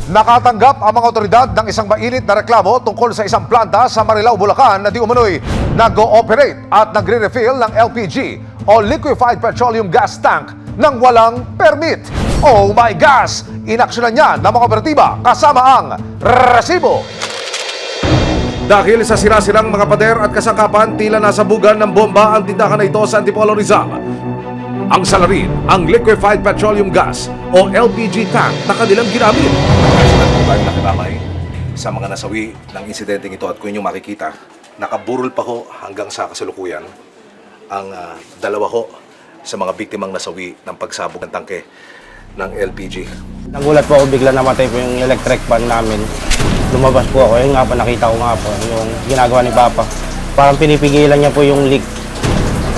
Nakatanggap ang mga otoridad ng isang mainit na reklamo tungkol sa isang planta sa Marilao, Bulacan na di umano'y nag-ooperate at nagre-refill ng LPG o liquefied petroleum gas tank nang walang permit. Oh my gosh! Inaksyonan niya ng mga operatiba kasama ang resibo. Dahil sa sira-sirang mga pader at kasangkapan, tila nasa bugan ng bomba ang tindahan na ito sa Antipolo, Rizal. Ang salarin, ang liquefied petroleum gas o LPG tank na kanilang ginamit. Ang nakibamay sa mga nasawi ng insidenteng ito at kung inyong makikita, nakaburol pa ho hanggang sa kasalukuyan ang dalawa ho sa mga biktimang nasawi ng pagsabog ng tangke ng LPG. Nagulat po ako, bigla namatay po yung electric fan namin. Lumabas po ako, yun nga po, nakita ko nga po yung ginagawa ni Papa. Parang pinipigilan niya po yung leak.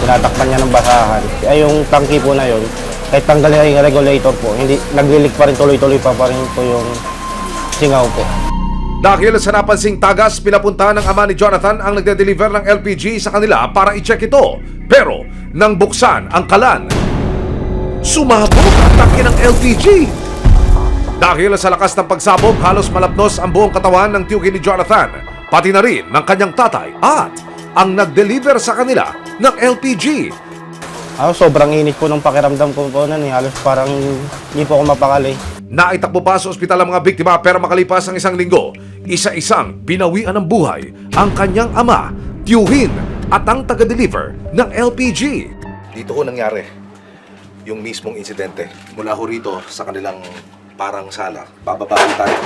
Tinatakpan niya ng basahan. Ay yung tangke po na yun, kahit tanggalin yung regulator po, hindi, nag-leak pa rin, tuloy-tuloy pa rin po yung singaw po. Dahil sa napansing tagas, pinapunta ng ama ni Jonathan ang nagde-deliver ng LPG sa kanila para i-check ito. Pero nang buksan ang kalan, sumabog ang tangke ng LPG. Dahil sa lakas ng pagsabog, halos malapnos ang buong katawan ng tiyuhin ni Jonathan, pati na rin ng kanyang tatay at ang nag-deliver sa kanila ng LPG. Sobrang init po ng pakiramdam ko po nun, halos parang hindi po ako mapakali. Naitakbo pa sa ospital ang mga biktima pero makalipas ang isang linggo, isa-isang binawian ng buhay ang kanyang ama, tiyuhin at ang taga-deliver ng LPG. Dito ho nangyari yung mismong insidente. Mula ho rito sa kanilang parang sala, bababa ho tayo.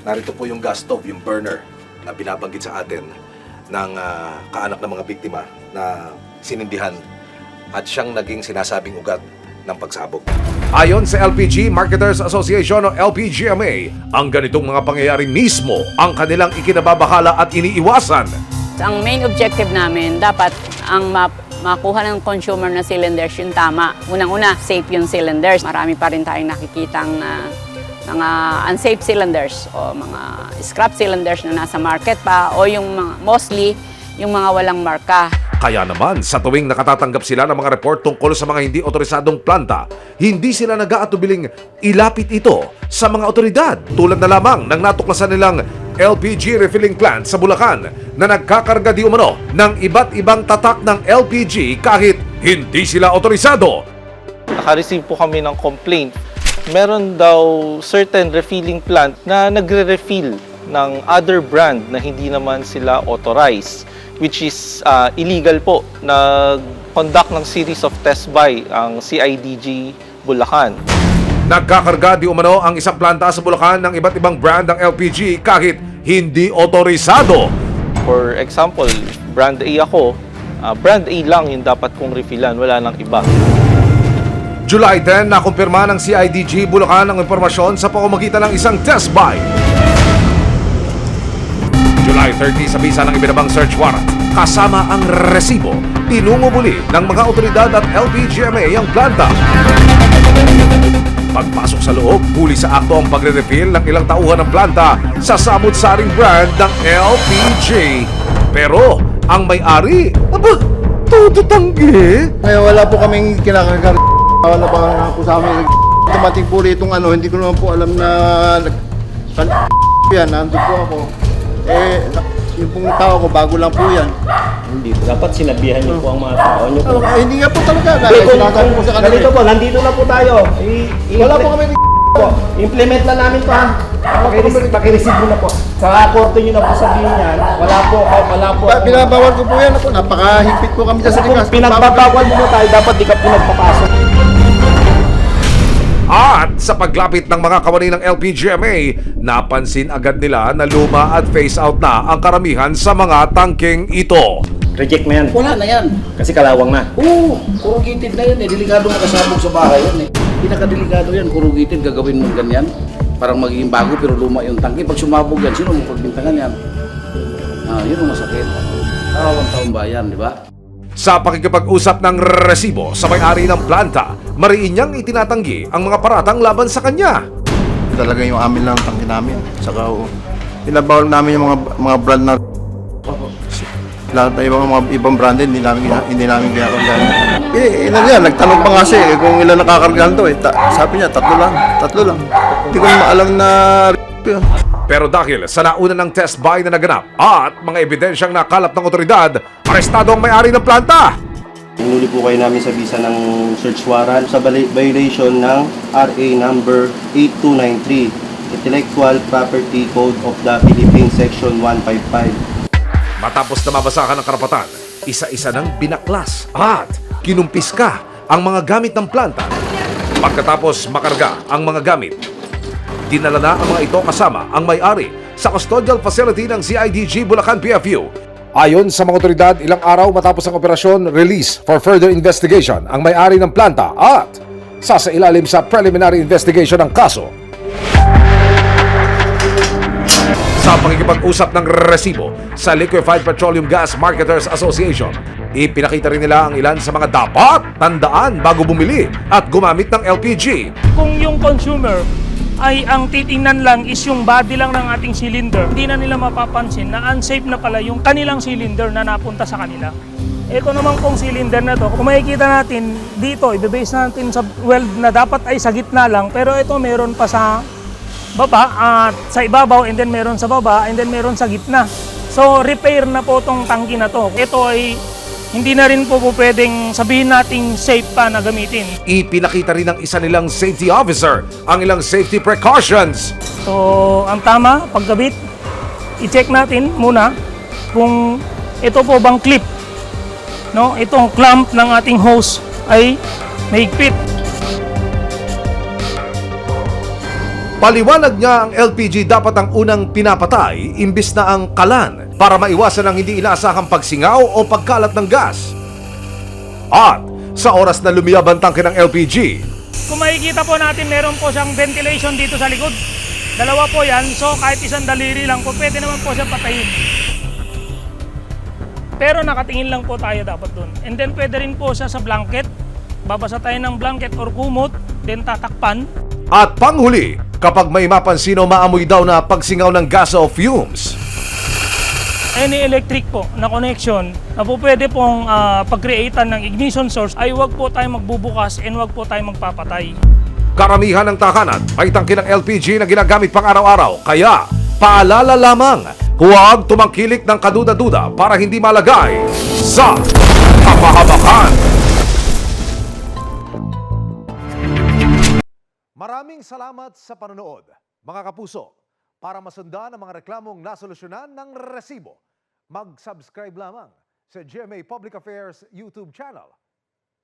Narito po yung gas stove, yung burner na binabanggit sa atin ng kaanak ng mga biktima na sinindihan at siyang naging sinasabing ugat ng pagsabog. Ayon sa LPG Marketers Association o LPGMA, ang ganitong mga pangyayari mismo ang kanilang ikinababahala at iniiwasan. Ang main objective namin, dapat ang makuha ng consumer na cylinders yung tama. Unang-una, safe yung cylinders. Marami pa rin tayong nakikitang mga unsafe cylinders o mga scrap cylinders na nasa market pa o yung mostly yung mga walang marka. Kaya naman, sa tuwing nakatatanggap sila ng mga report tungkol sa mga hindi otorisadong planta, hindi sila nag-aatubiling ilapit ito sa mga otoridad. Tulad na lamang ng natuklasan nilang LPG refilling plant sa Bulacan na nagkakarga di umano ng iba't ibang tatak ng LPG kahit hindi sila otorisado. Naka-receive po kami ng complaint. Meron daw certain refilling plant na nagre-refill ng other brand na hindi naman sila authorized, which is illegal po. Nag-conduct ng series of test buy ang CIDG Bulacan. Nagkakarga di umano ang isang planta sa Bulacan ng iba't ibang brand ng LPG kahit hindi otorisado. For example, brand A ako, brand A lang yung dapat kong refillan, wala nang iba. July 10, nakumpirma ng CIDG Bulacan ang impormasyon sa pamamagitan ng isang test buy. July 30, sa bisa ng ibinabang search warrant, kasama ang resibo, tinungubuli ng mga otoridad at LPGMA ang planta. Pagpasok sa loob, huli sa akto ang pagre-refill ng ilang tauhan ng planta sa samut-saring brand ng LPG. Pero ang may-ari, todo tanggi. Ngayon wala po kaming kinakarga. Wala pa po sa amin. Dumating po rito hindi ko naman po alam na yan, nandun po ako. Yung pong tao ko, bago lang po yan. Hindi. Dapat sinabihan niyo po ang mga tao niyo po. Hindi nga po talaga. Sinasabi po sa kanila. Ganito po, nandito na po tayo. Wala po kami Implement na namin pa. Pakireceive mo na po. Sa korte niyo na po sabihin yan. Wala po. Binabawal ko po yan. Napakahigpit po kami sa likas. Pinagbabawal mo tayo, dapat di ka po nagpapasok. At sa paglapit ng mga kawani ng LPGMA, napansin agad nila na luma at phase out na ang karamihan sa mga tangking ito. Reject mo yan. Wala na yan. Kasi kalawang na. Oo, corrugated na yan eh. Delikado makasabog sa bahay yan eh. Pinakadelikado yan, corrugated, gagawin mo ganyan. Parang magiging bago pero luma yung tangke. Pag sumabog yan, sino mo pagbintangan yan? Yun ang masakit. Karawang taong bayan, di ba? Sa pakikipag-usap ng resibo sa may-ari ng planta, mariin niyang itinatanggi ang mga paratang laban sa kanya. Talaga yung amin lang tangki namin. Saka pinabawal namin yung mga brand na lahat na ibang brand hindi namin kinakargahan. Nagtanong pa nga siya kung ilan nakakargahan to. Sabi niya, tatlo lang. Hindi ko maalam na yun. Pero dahil sa nauna ng test buy na naganap at mga ebidensyang nakalap ng otoridad, arestado ang may-ari ng planta. Hinuli po kayo namin sa visa ng search warrant sa violation ng RA number 8293, Intellectual Property Code of the Philippines, Section 155. Matapos na mabasahan ng karapatan, isa-isa ng binaklas at kinumpiska ang mga gamit ng planta. Pagkatapos makarga ang mga gamit, dinala na ang mga ito kasama ang may-ari sa custodial facility ng CIDG Bulacan PFU. Ayon sa mga otoridad, ilang araw matapos ang operasyon, release for further investigation ang may-ari ng planta at sasailalim sa preliminary investigation ng kaso. Sa pakikipag-usap ng resibo sa Liquefied Petroleum Gas Marketers Association, ipinakita rin nila ang ilan sa mga dapat tandaan bago bumili at gumamit ng LPG. Kung yung consumer ay ang titingnan lang is yung body lang ng ating cylinder, hindi na nila mapapansin na unsafe na pala yung kanilang cylinder na napunta sa kanila. Ito naman pong cylinder na to, kung makikita natin dito, i-base natin sa weld na dapat ay sa gitna lang, pero ito meron pa sa baba at sa ibabaw, and then meron sa baba, and then meron sa gitna. So repair na po tong tangke na to. Ito ay hindi na rin po pwedeng sabihin nating safe pa na gamitin. Ipinakita rin ng isa nilang safety officer ang ilang safety precautions. So ang tama, pagkabit, i-check natin muna kung ito po bang clip, no? Itong clamp ng ating hose ay mahigpit. Paliwanag niya ang LPG dapat ang unang pinapatay imbis na ang kalan para maiwasan ang hindi inaasahang pagsingaw o pagkalat ng gas. At sa oras na lumiyab ang tangke ng LPG, Kung makikita po natin, meron po siyang ventilation dito sa likod. Dalawa po yan, so kahit isang daliri lang po, pwede naman po siya patayin. Pero nakatingin lang po tayo dapat dun. And then pwede rin po siya sa blanket. Babasa tayo ng blanket or kumot, then tatakpan. at panghuli, kapag may mapansin o maamoy daw na pagsingaw ng gas o fumes. Any electric po na connection na po pwede pong pag-createan ng ignition source ay huwag po tayo magbubukas and huwag po tayo magpapatay. Karamihan ng tahanan ay tangke ng LPG na ginagamit pang araw-araw. Kaya, paalala lamang, huwag tumangkilik ng kaduda-duda para hindi malagay sa kapahamakan. Maraming salamat sa panonood, mga kapuso. Para masundan ang mga reklamong nasolusyonan ng resibo, mag-subscribe lamang sa GMA Public Affairs YouTube channel